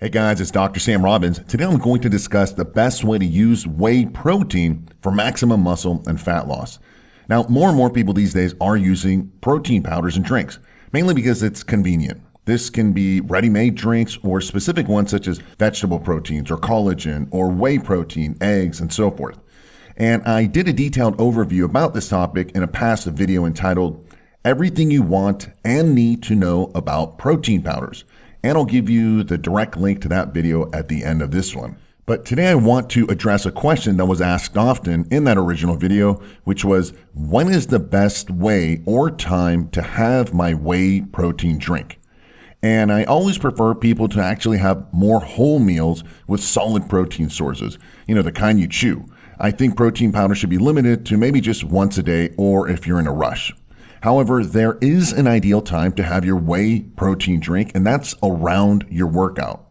Hey guys, it's Dr. Sam Robbins. Today I'm going to discuss the best way to use whey protein for maximum muscle and fat loss. Now, more and more people these days are using protein powders and drinks, mainly because it's convenient. This can be ready-made drinks or specific ones such as vegetable proteins or collagen or whey protein, eggs, and so forth. And I did a detailed overview about this topic in a past video entitled Everything You Want and Need to Know About Protein Powders. And I'll give you the direct link to that video at the end of this one. But today I want to address a question that was asked often in that original video, which was, when is the best way or time to have my whey protein drink? And I always prefer people to actually have more whole meals with solid protein sources, the kind you chew. I think protein powder should be limited to maybe just once a day or if you're in a rush. However, there is an ideal time to have your whey protein drink, and that's around your workout.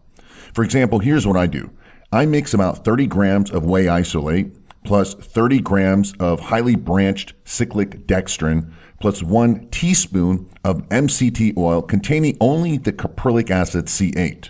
For example, here's what I do. I mix about 30 grams of whey isolate plus 30 grams of highly branched cyclic dextrin plus 1 teaspoon of MCT oil containing only the caprylic acid C8.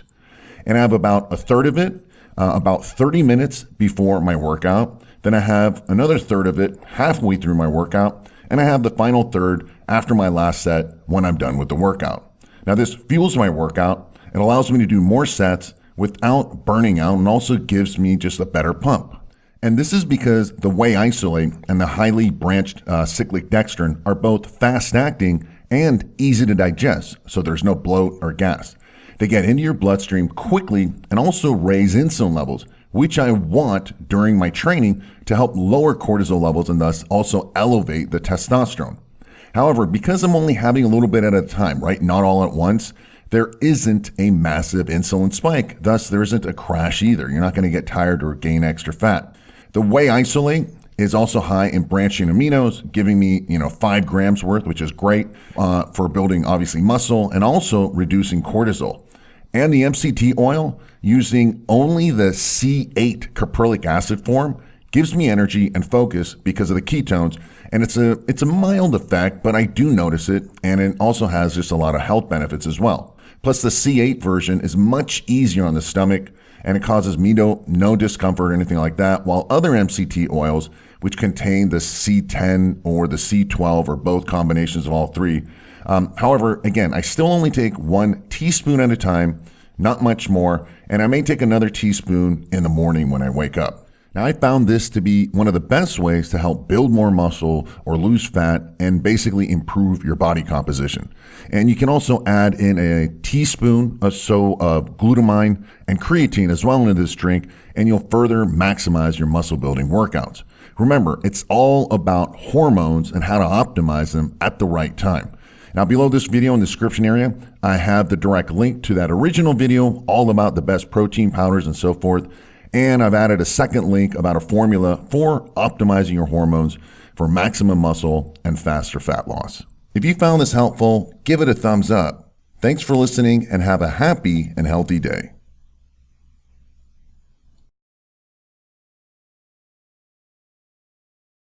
And I have about a third of it about 30 minutes before my workout. Then I have another third of it halfway through my workout. And I have the final third after my last set when I'm done with the workout. Now this fuels my workout. It allows me to do more sets without burning out and also gives me just a better pump. And this is because the whey isolate and the highly branched cyclic dextrin are both fast acting and easy to digest, so there's no bloat or gas. They get into your bloodstream quickly and also raise insulin levels, which I want during my training to help lower cortisol levels and thus also elevate the testosterone. However, because I'm only having a little bit at a time, right, not all at once, there isn't a massive insulin spike. Thus, there isn't a crash either. You're not going to get tired or gain extra fat. The whey isolate is also high in branching aminos, giving me, 5 grams worth, which is great for building, obviously, muscle and also reducing cortisol. And the MCT oil, using only the C8 caprylic acid form, gives me energy and focus because of the ketones. And it's a mild effect, but I do notice it. And it also has just a lot of health benefits as well. Plus the C8 version is much easier on the stomach and it causes me no discomfort or anything like that. While other MCT oils, which contain the C10 or the C12 or both combinations of all three. However, again, I still only take 1 teaspoon at a time, not much more, and I may take another teaspoon in the morning when I wake up. Now, I found this to be one of the best ways to help build more muscle or lose fat and basically improve your body composition. And you can also add in a teaspoon or so of glutamine and creatine as well into this drink, and you'll further maximize your muscle building workouts. Remember, it's all about hormones and how to optimize them at the right time. Now, below this video in the description area, I have the direct link to that original video all about the best protein powders and so forth. And I've added a second link about a formula for optimizing your hormones for maximum muscle and faster fat loss. If you found this helpful, give it a thumbs up. Thanks for listening and have a happy and healthy day.